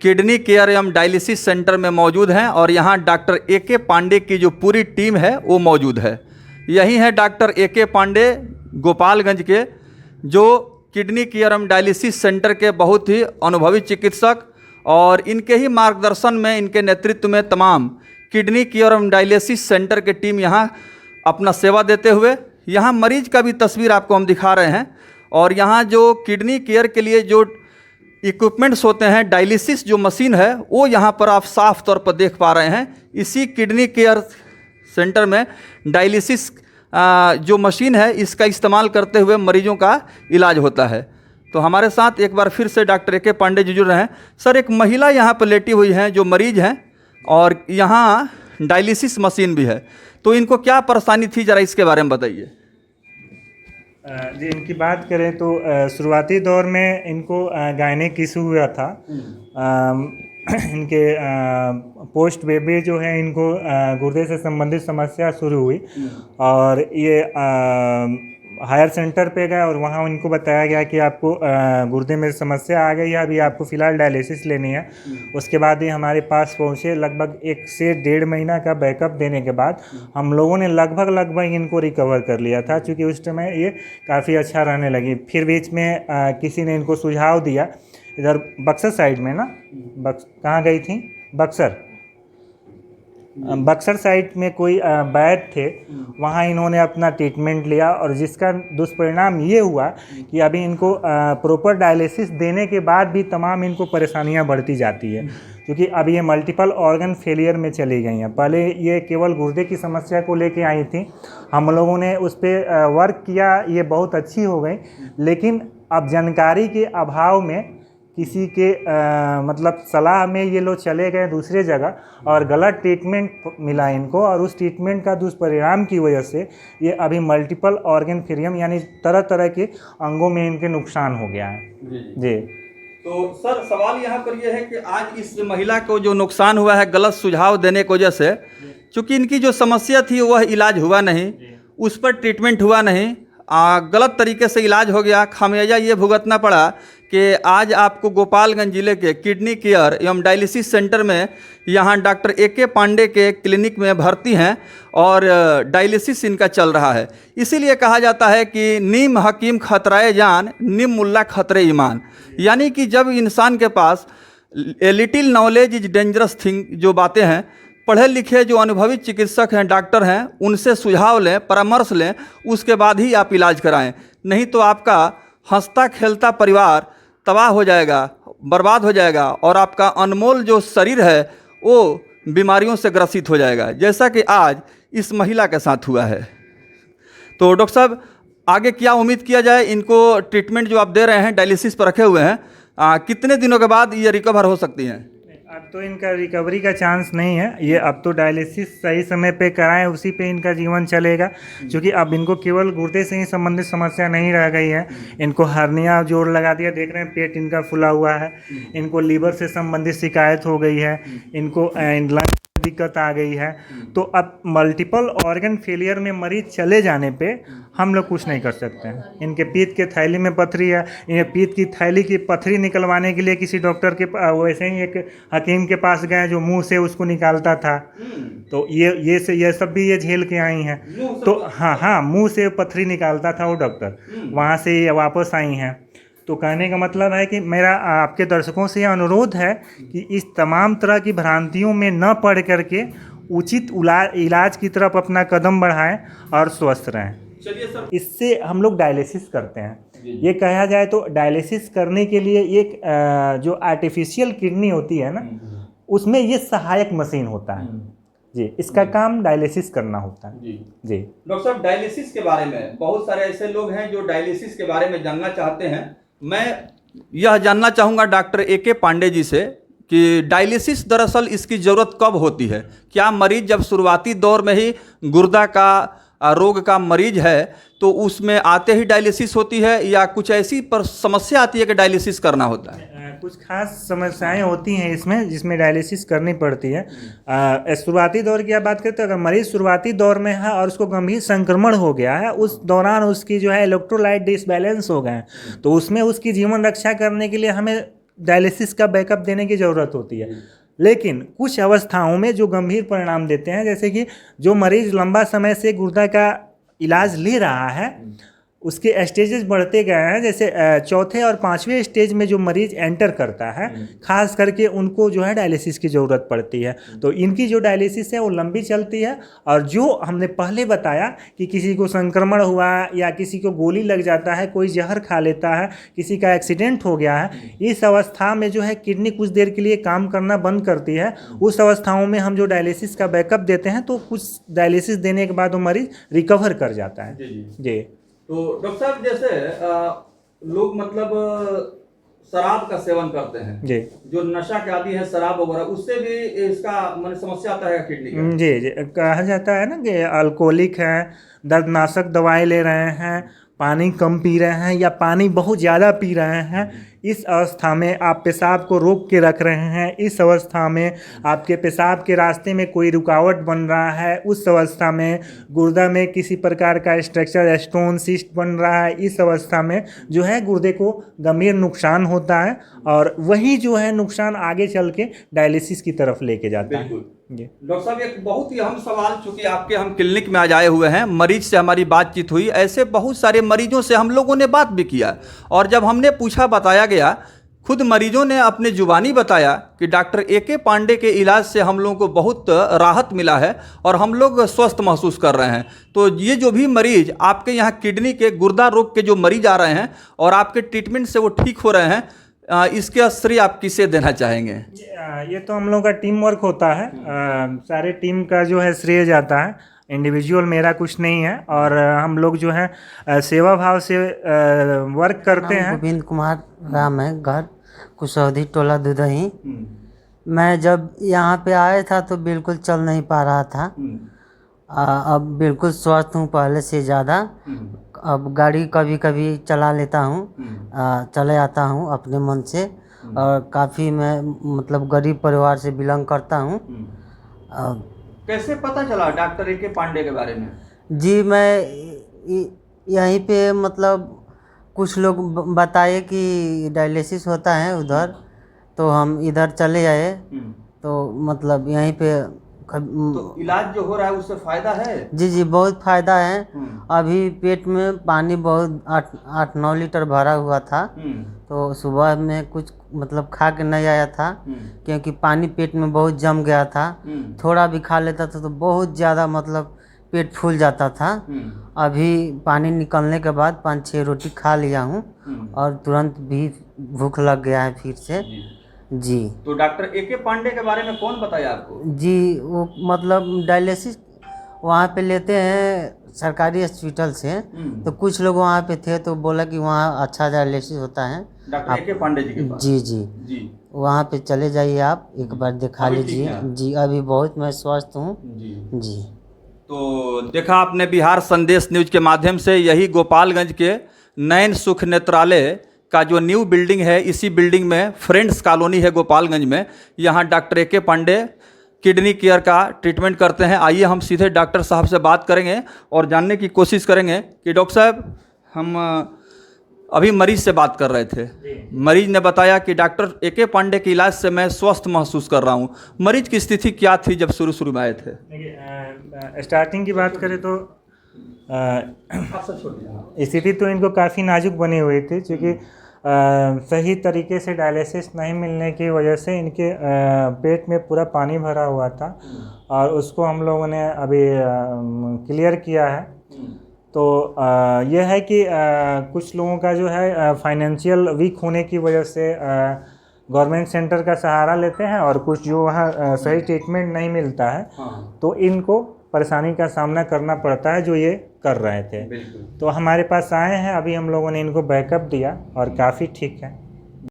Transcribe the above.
Kidney care एवं dialysis centre में मौजूद हैं और यहाँ डॉक्टर ए.के. पांडे की जो पूरी टीम है वो मौजूद है। यही है डॉक्टर ए.के. पांडे गोपालगंज के, जो किडनी केयर एवं डायलिसिस सेंटर के बहुत ही अनुभवी चिकित्सक, और इनके ही मार्गदर्शन में, इनके नेतृत्व में तमाम किडनी केयर एवं डायलिसिस सेंटर के टीम यहाँ अपना सेवा देते हुए, यहाँ मरीज का भी तस्वीर आपको हम दिखा रहे हैं। और यहाँ जो किडनी केयर के लिए जो इक्विपमेंट्स होते हैं, डायलिसिस जो मशीन है, वो यहाँ पर आप साफ तौर पर देख पा रहे हैं। इसी किडनी केयर सेंटर में डायलिसिस जो मशीन है, इसका इस्तेमाल करते हुए मरीजों का इलाज होता है। तो हमारे साथ एक बार फिर से डॉक्टर ए.के. पांडे जी जुड़ रहे हैं। सर, एक महिला यहाँ पर लेटी हुई हैं जो मरीज हैं, और यहाँ डायलिसिस मशीन भी है, तो इनको क्या परेशानी थी, ज़रा इसके बारे में बताइए। जी, इनकी बात करें तो शुरुआती दौर में इनको गायनेक इशू हुआ था। इनके पोस्ट बेबी जो है, इनको गुर्दे से संबंधित समस्या शुरू हुई, और ये हायर सेंटर पे गए और वहाँ इनको बताया गया कि आपको गुर्दे में समस्या आ गई है, अभी आपको फ़िलहाल डायलिसिस लेनी है। उसके बाद ये हमारे पास पहुँचे। लगभग 1 से 1.5 महीना का बैकअप देने के बाद हम लोगों ने लगभग इनको रिकवर कर लिया था, क्योंकि उस समय ये काफ़ी अच्छा रहने लगी। फिर बीच में किसी ने इनको सुझाव दिया, इधर बक्सर साइड में ना, कहाँ गई थी, बक्सर साइड में कोई वैद्य थे, वहाँ इन्होंने अपना ट्रीटमेंट लिया, और जिसका दुष्परिणाम ये हुआ कि अभी इनको प्रॉपर डायलिसिस देने के बाद भी तमाम इनको परेशानियाँ बढ़ती जाती है, क्योंकि अभी ये मल्टीपल ऑर्गन फेलियर में चली गई हैं। पहले ये केवल गुर्दे की समस्या को लेके आई थी, हम लोगों ने उस पर वर्क किया, ये बहुत अच्छी हो गई। लेकिन अब जानकारी के अभाव में, किसी के मतलब सलाह में ये लोग चले गए दूसरे जगह, और गलत ट्रीटमेंट मिला इनको, और उस ट्रीटमेंट का दुष्परिणाम की वजह से ये अभी मल्टीपल ऑर्गन फेलियर, यानी तरह तरह के अंगों में इनके नुकसान हो गया है। जी। तो सर, सवाल यहाँ पर यह है कि आज इस महिला को जो नुकसान हुआ है गलत सुझाव देने की वजह से, चूँकि इनकी जो समस्या थी वह इलाज हुआ नहीं, उस पर ट्रीटमेंट हुआ नहीं, गलत तरीके से इलाज हो गया। खामियाजा ये भुगतना पड़ा कि आज आपको गोपालगंज जिले के किडनी केयर एवं डायलिसिस सेंटर में यहाँ डॉक्टर ए.के. पांडे के क्लिनिक में भर्ती हैं और डायलिसिस इनका चल रहा है। इसीलिए कहा जाता है कि नीम हकीम खतराए जान, निम मुल्ला खतरे ईमान। यानी कि जब इंसान के पास a little knowledge is dangerous thing, जो बातें हैं, पढ़े लिखे जो अनुभवी चिकित्सक हैं, डॉक्टर हैं, उनसे सुझाव लें, परामर्श लें, उसके बाद ही आप इलाज कराएं। नहीं तो आपका हंसता खेलता परिवार तबाह हो जाएगा, बर्बाद हो जाएगा, और आपका अनमोल जो शरीर है वो बीमारियों से ग्रसित हो जाएगा, जैसा कि आज इस महिला के साथ हुआ है। तो डॉक्टर साहब, आगे क्या उम्मीद किया जाए? इनको ट्रीटमेंट जो आप दे रहे हैं, डायलिसिस पर रखे हुए हैं, कितने दिनों के बाद ये रिकवर हो सकती हैं? अब तो इनका रिकवरी का चांस नहीं है। ये अब तो डायलिसिस सही समय पे कराएं, उसी पे इनका जीवन चलेगा, क्योंकि अब इनको केवल गुर्दे से ही संबंधित समस्या नहीं रह गई है। इनको हर्निया जोड़ लगा दिया, देख रहे हैं पेट इनका फूला हुआ है, इनको लीवर से संबंधित शिकायत हो गई है, इनको लंग दिक्कत आ गई है। तो अब मल्टीपल ऑर्गन फेलियर में मरीज चले जाने पे हम लोग कुछ नहीं कर सकते हैं। इनके पीत के थैली में पथरी है, इन्हें पीत की थैली की पथरी निकलवाने के लिए किसी डॉक्टर के वैसे ही एक हकीम के पास गए जो मुंह से उसको निकालता था। तो ये सब भी ये झेल के आई हैं। तो हाँ, मुंह से पथरी निकालता था वो डॉक्टर, वहाँ से ये वापस आई हैं। तो कहने का मतलब है कि मेरा आपके दर्शकों से यह अनुरोध है कि इस तमाम तरह की भ्रांतियों में न पड़ करके उचित इलाज की तरफ अपना कदम बढ़ाएं और स्वस्थ रहें। चलिए सर, इससे हम लोग डायलिसिस करते हैं। ये कहा जाए तो डायलिसिस करने के लिए एक जो आर्टिफिशियल किडनी होती है ना, उसमें ये सहायक मशीन होता है जी, इसका काम डायलिसिस करना होता है जी। डॉक्टर साहब, डायलिसिस के बारे में बहुत सारे ऐसे लोग हैं जो डायलिसिस के बारे में जानना चाहते हैं। मैं यह जानना चाहूँगा डॉक्टर ए.के. पांडे जी से कि डायलिसिस दरअसल इसकी ज़रूरत कब होती है? क्या मरीज जब शुरुआती दौर में ही गुर्दा का रोग का मरीज है तो उसमें आते ही डायलिसिस होती है, या कुछ ऐसी पर समस्या आती है कि डायलिसिस करना होता है? कुछ खास समस्याएं होती हैं इसमें, जिसमें डायलिसिस करनी पड़ती है। शुरुआती दौर की आप बात करते हैं, अगर मरीज शुरुआती दौर में है और उसको गंभीर संक्रमण हो गया है, उस दौरान उसकी जो है इलेक्ट्रोलाइट डिसबैलेंस हो गए हैं, तो उसमें उसकी जीवन रक्षा करने के लिए हमें डायलिसिस का बैकअप देने की ज़रूरत होती है। लेकिन कुछ अवस्थाओं में जो गंभीर परिणाम देते हैं, जैसे कि जो मरीज़ लंबा समय से गुर्दा का इलाज ले रहा है उसके स्टेजेस बढ़ते गए हैं, जैसे चौथे और पांचवें स्टेज में जो मरीज एंटर करता है खास करके उनको जो है डायलिसिस की ज़रूरत पड़ती है। तो इनकी जो डायलिसिस है वो लंबी चलती है। और जो हमने पहले बताया कि किसी को संक्रमण हुआ या किसी को गोली लग जाता है, कोई जहर खा लेता है, किसी का एक्सीडेंट हो गया है, इस अवस्था में जो है किडनी कुछ देर के लिए काम करना बंद करती है। उस अवस्थाओं में हम जो डायलिसिस का बैकअप देते हैं तो कुछ डायलिसिस देने के बाद वो मरीज रिकवर कर जाता है। जी। तो डॉक्टर साहब, जैसे लोग मतलब शराब का सेवन करते हैं जी, जो नशा के आदि है शराब वगैरह, उससे भी इसका मन समस्या आता है किडनी का? जी, कहा जाता है ना कि अल्कोहलिक है, दर्दनाशक दवाई ले रहे हैं, पानी कम पी रहे हैं या पानी बहुत ज़्यादा पी रहे हैं, इस अवस्था में आप पेशाब को रोक के रख रहे हैं, इस अवस्था में आपके पेशाब के रास्ते में कोई रुकावट बन रहा है, उस अवस्था में गुर्दा में किसी प्रकार का स्ट्रक्चर स्टोन सिस्ट बन रहा है, इस अवस्था में जो है गुर्दे को गंभीर नुकसान होता है और वही जो है नुकसान आगे चल के डायलिसिस की तरफ लेके जाता है। डॉक्टर साहब, एक बहुत ही अहम सवाल, चूंकि आपके हम क्लिनिक में आज आए हुए हैं, मरीज से हमारी बातचीत हुई, ऐसे बहुत सारे मरीजों से हम लोगों ने बात भी किया और जब हमने पूछा बताया गया, खुद मरीजों ने अपने जुबानी बताया कि डॉक्टर AK पांडे के इलाज से हम लोगों को बहुत राहत मिला है और हम लोग स्वस्थ महसूस कर रहे हैं। तो ये जो भी मरीज आपके यहाँ किडनी के गुर्दा रोग के जो मरीज आ रहे हैं और आपके ट्रीटमेंट से वो ठीक हो रहे हैं, इसके श्रेय आप किसे देना चाहेंगे? ये तो हम लोग का टीम वर्क होता है, सारे टीम का जो है श्रेय जाता है, इंडिविजुअल मेरा कुछ नहीं है। और हम लोग जो है सेवा भाव से वर्क करते हैं। गोविंद कुमार राम है, घर कुशौधी टोला दुदही। मैं जब यहाँ पे आया था तो बिल्कुल चल नहीं पा रहा था, अब बिल्कुल स्वस्थ हूँ पहले से ज़्यादा। अब गाड़ी कभी कभी चला लेता हूँ, चले आता हूँ अपने मन से। और काफ़ी मैं मतलब गरीब परिवार से बिलोंग करता हूँ। कैसे पता चला डॉक्टर AK पांडे के बारे में? जी, मैं यहीं पे मतलब कुछ लोग बताए कि डायलिसिस होता है उधर, तो हम इधर चले आए। तो मतलब यहीं पे तो इलाज जो हो रहा है उससे फायदा है? जी जी, बहुत फायदा है। अभी पेट में पानी बहुत 8-9 लीटर भरा हुआ था, तो सुबह में कुछ मतलब खा के नहीं आया था क्योंकि पानी पेट में बहुत जम गया था। थोड़ा भी खा लेता था तो बहुत ज़्यादा मतलब पेट फूल जाता था। अभी पानी निकलने के बाद 5-6 रोटी खा लिया हूँ और तुरंत भी भूख लग गया है फिर से। जी। तो डॉक्टर AK पांडे के बारे में कौन बताया आपको? जी, वो मतलब डायलिसिस वहाँ पे लेते हैं सरकारी हॉस्पिटल से, तो कुछ लोग वहाँ पे थे तो बोला कि वहाँ अच्छा डायलिसिस होता है डॉक्टर AK पांडे जी के पास। जी जी जी, वहाँ पे चले जाइए, आप एक बार दिखा लीजिए। जी, अभी बहुत मैं स्वस्थ हूँ। जी। तो देखा आपने बिहार संदेश न्यूज के माध्यम से, यही गोपालगंज के नयन सुख नेत्रालय का जो न्यू बिल्डिंग है, इसी बिल्डिंग में फ्रेंड्स कॉलोनी है गोपालगंज में, यहाँ doctor AK Pandey kidney care का ट्रीटमेंट करते हैं। आइए हम सीधे डॉक्टर साहब से बात करेंगे और जानने की कोशिश करेंगे कि डॉक्टर साहब, हम अभी मरीज से बात कर रहे थे, मरीज ने बताया कि डॉक्टर AK पांडे के इलाज से मैं स्वस्थ महसूस कर रहा हूँ। मरीज की स्थिति क्या थी जब शुरू में आए थे? स्टार्टिंग की बात करें तो स्थिति तो इनको काफ़ी नाजुक बनी हुई थी, क्योंकि सही तरीके से डायलिसिस नहीं मिलने की वजह से इनके पेट में पूरा पानी भरा हुआ था और उसको हम लोगों ने अभी क्लियर किया है। तो यह है कि कुछ लोगों का जो है फाइनेंशियल वीक होने की वजह से गवर्नमेंट सेंटर का सहारा लेते हैं और कुछ जो वहाँ सही ट्रीटमेंट नहीं मिलता है तो इनको परेशानी का सामना करना पड़ता है, जो ये कर रहे थे। तो हमारे पास आए हैं, अभी हम लोगों ने इनको बैकअप दिया और काफ़ी ठीक है।